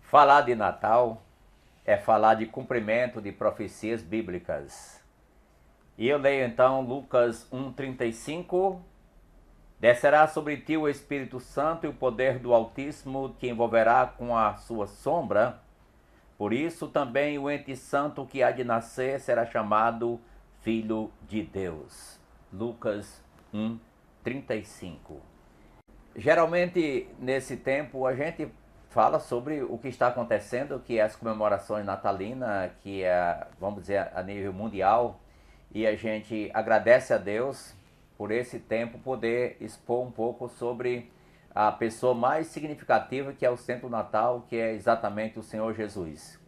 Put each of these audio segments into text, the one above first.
Falar de Natal é falar de cumprimento de profecias bíblicas. E eu leio então Lucas 1,35. Descerá sobre ti o Espírito Santo e o poder do Altíssimo te envolverá com a sua sombra. Por isso também o ente santo que há de nascer será chamado Filho de Deus. Lucas 1,35. Geralmente nesse tempo a gente fala sobre o que está acontecendo, que é as comemorações natalinas, que é, vamos dizer, a nível mundial, e a gente agradece a Deus por esse tempo poder expor um pouco sobre a pessoa mais significativa, que é o centro do Natal, que é exatamente o Senhor Jesus.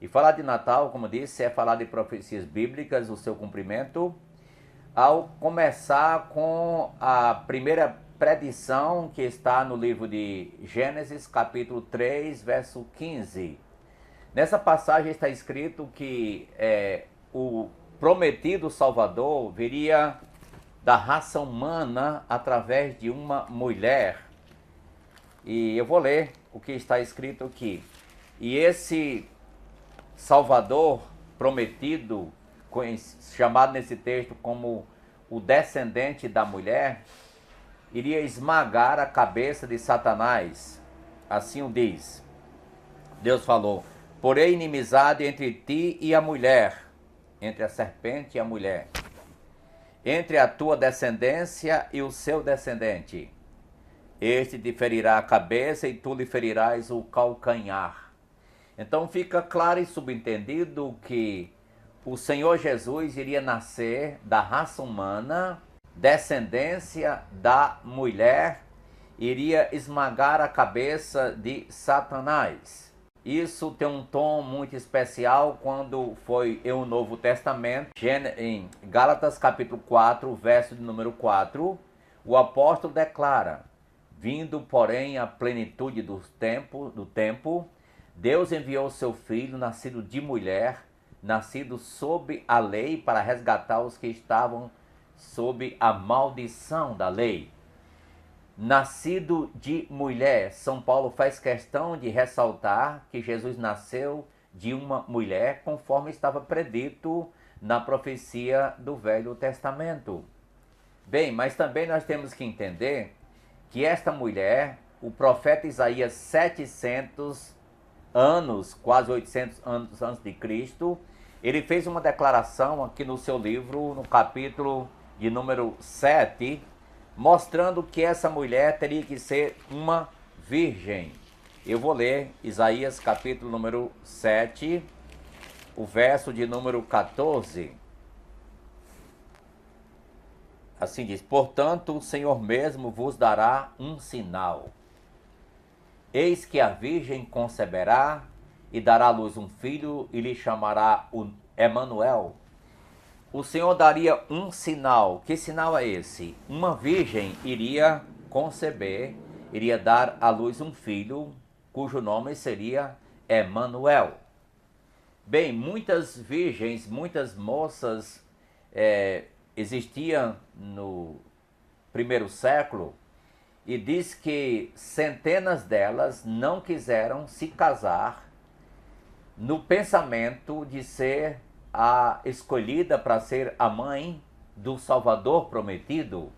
E falar de Natal, como disse, é falar de profecias bíblicas, o seu cumprimento, ao começar com a primeira predição que está no livro de Gênesis, capítulo 3, verso 15. Nessa passagem está escrito que o prometido Salvador viria da raça humana através de uma mulher. E eu vou ler o que está escrito aqui. E esse Salvador prometido, chamado nesse texto como o descendente da mulher, iria esmagar a cabeça de Satanás. Assim o diz. Deus falou: porém inimizade entre ti e a mulher, entre a serpente e a mulher, entre a tua descendência e o seu descendente. Este te ferirá a cabeça e tu lhe ferirás o calcanhar. Então fica claro e subentendido que o Senhor Jesus iria nascer da raça humana, descendência da mulher, iria esmagar a cabeça de Satanás. Isso tem um tom muito especial quando foi em o Novo Testamento, em Gálatas capítulo 4, verso de número 4, o apóstolo declara: vindo, porém, a plenitude do tempo, Deus enviou seu filho, nascido de mulher, nascido sob a lei, para resgatar os que estavam sob a maldição da lei. Nascido de mulher, São Paulo faz questão de ressaltar que Jesus nasceu de uma mulher, conforme estava predito na profecia do Velho Testamento. Bem, mas também nós temos que entender que esta mulher, o profeta Isaías, 700 anos, quase 800 anos antes de Cristo, ele fez uma declaração aqui no seu livro, no capítulo de número 7, mostrando que essa mulher teria que ser uma virgem. Eu vou ler Isaías capítulo número 7, o verso de número 14. Assim diz: portanto, o Senhor mesmo vos dará um sinal. Eis que a virgem conceberá e dará à luz um filho e lhe chamará o Emanuel. O Senhor daria um sinal. Que sinal é esse? Uma virgem iria conceber, iria dar à luz um filho, cujo nome seria Emanuel. Bem, muitas virgens, muitas moças existiam no primeiro século, e diz que centenas delas não quiseram se casar no pensamento de ser a escolhida para ser a mãe do Salvador prometido.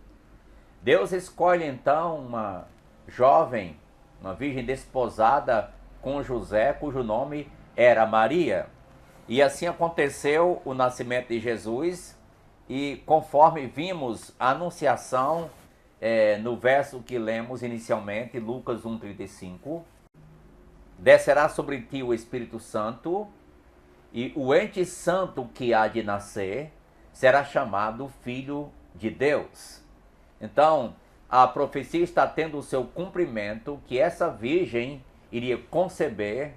Deus escolhe então uma jovem, uma virgem desposada com José, cujo nome era Maria. E assim aconteceu o nascimento de Jesus, e conforme vimos a anunciação no verso que lemos inicialmente, Lucas 1,35, descerá sobre ti o Espírito Santo, e o ente santo que há de nascer será chamado Filho de Deus. Então, a profecia está tendo o seu cumprimento, que essa virgem iria conceber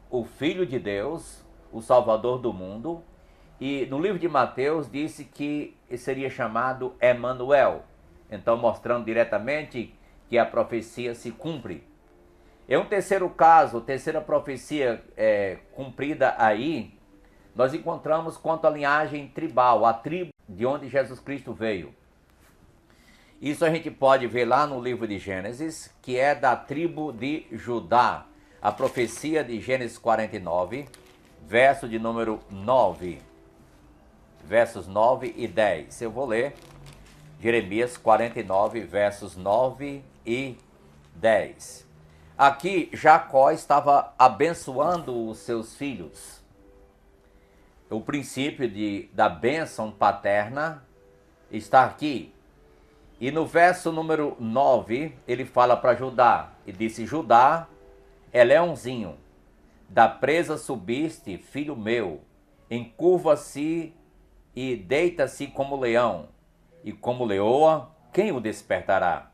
o Filho de Deus, o Salvador do mundo, e no livro de Mateus disse que seria chamado Emanuel. Então, mostrando diretamente que a profecia se cumpre. Em um terceiro caso, terceira profecia cumprida aí, nós encontramos quanto à linhagem tribal, a tribo de onde Jesus Cristo veio. Isso a gente pode ver lá no livro de Gênesis, que é da tribo de Judá. a profecia de Gênesis 49, verso de número 9, versos 9 e 10. Eu vou ler Jeremias 49, versos 9 e 10. Aqui Jacó estava abençoando os seus filhos. O princípio da bênção paterna está aqui. E no verso número 9, ele fala para Judá, e disse: Judá é leãozinho, da presa subiste, filho meu, encurva-se e deita-se como leão, e como leoa, quem o despertará?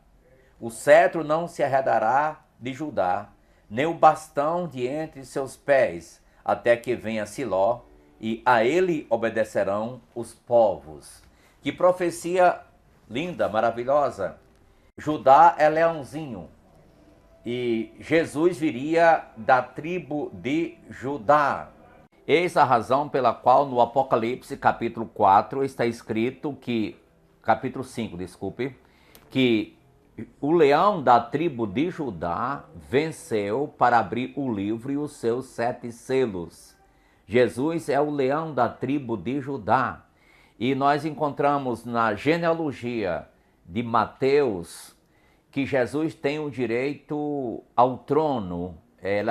O cetro não se arredará de Judá, nem o bastão de entre seus pés, até que venha Siló, e a ele obedecerão os povos. Que profecia linda, maravilhosa. Judá é leãozinho, e Jesus viria da tribo de Judá. Eis a razão pela qual no Apocalipse capítulo 4 está escrito que, capítulo 5, desculpe, que o leão da tribo de Judá venceu para abrir o livro e os seus 7 selos. Jesus é o leão da tribo de Judá. E nós encontramos na genealogia de Mateus que Jesus tem o direito ao trono,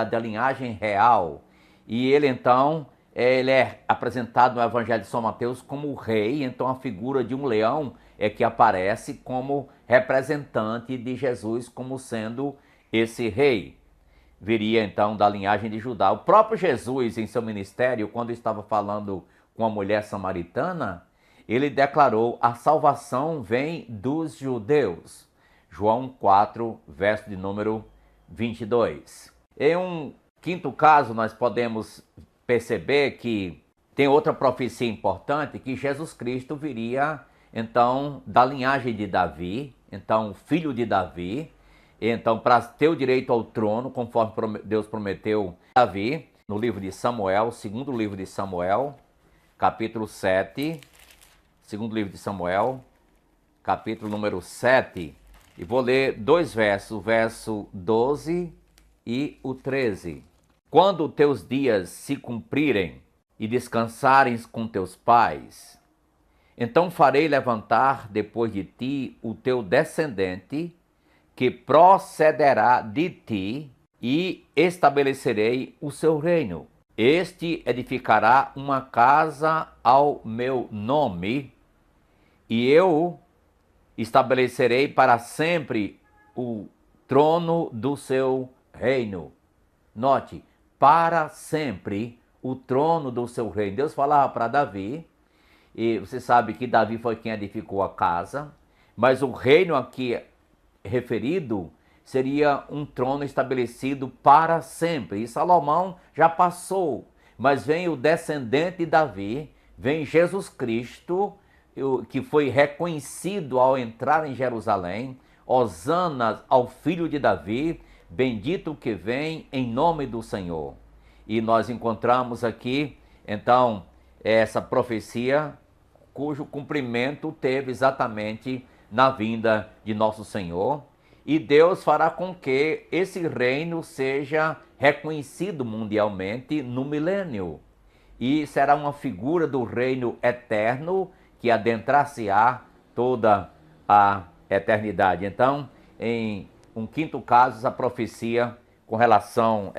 da linhagem real. E ele então, ele é apresentado no Evangelho de São Mateus como o rei. Então a figura de um leão é que aparece como representante de Jesus, como sendo esse rei. Viria então da linhagem de Judá. O próprio Jesus, em seu ministério, quando estava falando com a mulher samaritana, ele declarou: a salvação vem dos judeus. João 4, verso de número 22. Em um quinto caso, nós podemos perceber que tem outra profecia importante, que Jesus Cristo viria, então, da linhagem de Davi, então, filho de Davi, então, para ter o direito ao trono, conforme Deus prometeu a Davi, no livro de Samuel, segundo livro de Samuel, capítulo 7, segundo livro de Samuel, capítulo número 7, e vou ler 2 versos, o verso 12 e o 13. Quando teus dias se cumprirem e descansarem com teus pais, então farei levantar depois de ti o teu descendente, que procederá de ti, e estabelecerei o seu reino. Este edificará uma casa ao meu nome, e eu estabelecerei para sempre o trono do seu reino. Note, para sempre o trono do seu reino. Deus falava para Davi, e você sabe que Davi foi quem edificou a casa, mas o reino aqui referido seria um trono estabelecido para sempre. E Salomão já passou, mas vem o descendente de Davi, vem Jesus Cristo, que foi reconhecido ao entrar em Jerusalém. Hosana ao filho de Davi, bendito que vem em nome do Senhor. E nós encontramos aqui, então, essa profecia, cujo cumprimento teve exatamente na vinda de nosso Senhor. E Deus fará com que esse reino seja reconhecido mundialmente no milênio. E será uma figura do reino eterno que adentrar-se-á toda a eternidade. Então, em um quinto caso, essa profecia com relação,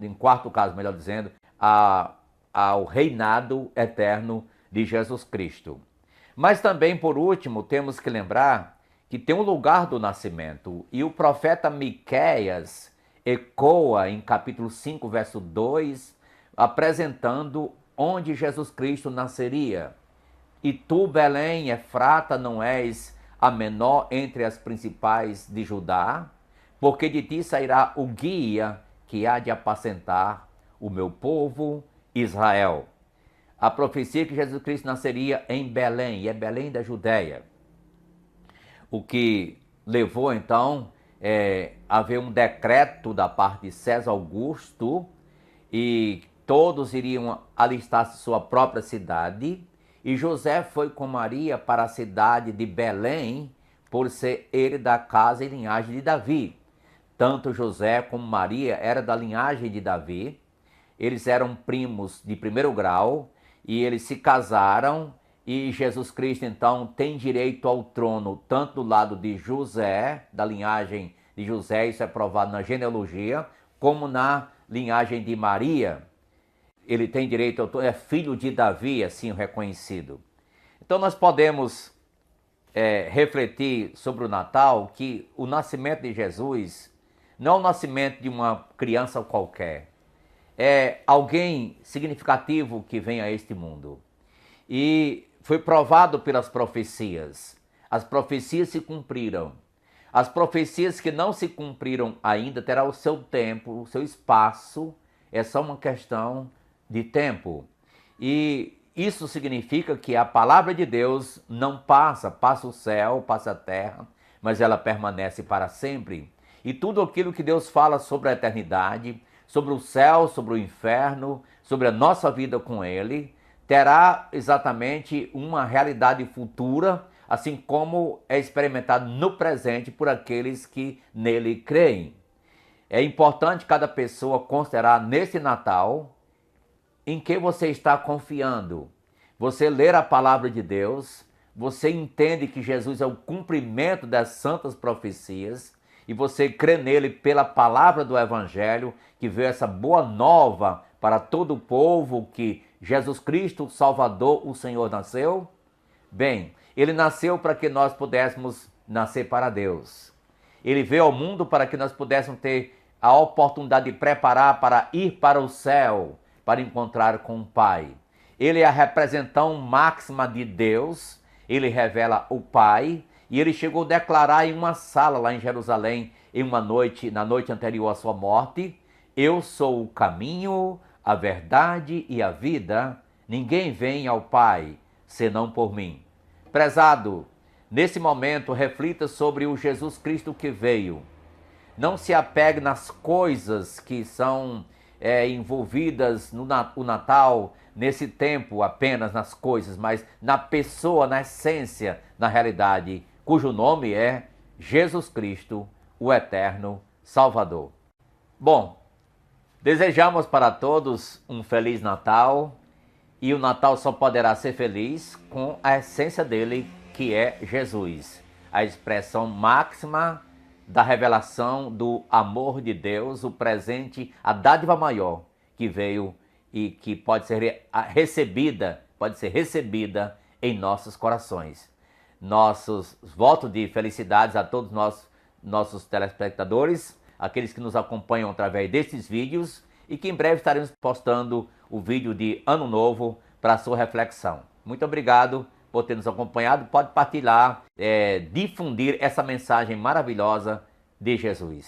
em quarto caso, melhor dizendo, ao reinado eterno de Jesus Cristo. Mas também, por último, temos que lembrar que tem um lugar do nascimento. E o profeta Miqueias ecoa em capítulo 5, verso 2, apresentando onde Jesus Cristo nasceria. E tu, Belém, Efrata, não és a menor entre as principais de Judá, porque de ti sairá o guia que há de apacentar o meu povo Israel. A profecia que Jesus Cristo nasceria em Belém, e é Belém da Judéia. O que levou, então, a haver um decreto da parte de César Augusto, e todos iriam alistar-se sua própria cidade, e José foi com Maria para a cidade de Belém, por ser ele da casa e linhagem de Davi. Tanto José como Maria eram da linhagem de Davi, eles eram primos de primeiro grau e eles se casaram e Jesus Cristo então tem direito ao trono tanto do lado de José, da linhagem de José, isso é provado na genealogia, como na linhagem de Maria. Ele tem direito ao trono, é filho de Davi, assim reconhecido. Então nós podemos refletir sobre o Natal, que o nascimento de Jesus não é o nascimento de uma criança qualquer, é alguém significativo que vem a este mundo. E foi provado pelas profecias. As profecias se cumpriram. As profecias que não se cumpriram ainda terão o seu tempo, o seu espaço, é só uma questão de tempo. E isso significa que a palavra de Deus não passa, passa o céu, passa a terra, mas ela permanece para sempre. E tudo aquilo que Deus fala sobre a eternidade, sobre o céu, sobre o inferno, sobre a nossa vida com Ele, terá exatamente uma realidade futura, assim como é experimentado no presente por aqueles que nele creem. É importante cada pessoa considerar nesse Natal em que você está confiando. Você ler a palavra de Deus, você entende que Jesus é o cumprimento das santas profecias e você crê nele pela palavra do Evangelho, que veio essa boa nova para todo o povo, que Jesus Cristo, Salvador, o Senhor, nasceu? Bem, ele nasceu para que nós pudéssemos nascer para Deus. Ele veio ao mundo para que nós pudéssemos ter a oportunidade de preparar para ir para o céu, para encontrar com o Pai. Ele é a representação máxima de Deus, ele revela o Pai, e ele chegou a declarar em uma sala lá em Jerusalém, na noite anterior à sua morte: eu sou o caminho, a verdade e a vida, ninguém vem ao Pai senão por mim. Prezado, nesse momento reflita sobre o Jesus Cristo que veio. Não se apegue nas coisas que são envolvidas no Natal, nesse tempo apenas nas coisas, mas na pessoa, na essência, na realidade, cujo nome é Jesus Cristo, o Eterno Salvador. Bom, desejamos para todos um Feliz Natal, e o Natal só poderá ser feliz com a essência dele, que é Jesus, a expressão máxima da revelação do amor de Deus, o presente, a dádiva maior que veio e que pode ser recebida em nossos corações. Nossos votos de felicidades a todos nossos telespectadores, aqueles que nos acompanham através desses vídeos, e que em breve estaremos postando o vídeo de Ano Novo para a sua reflexão. Muito obrigado por ter nos acompanhado. Pode partilhar, difundir essa mensagem maravilhosa de Jesus.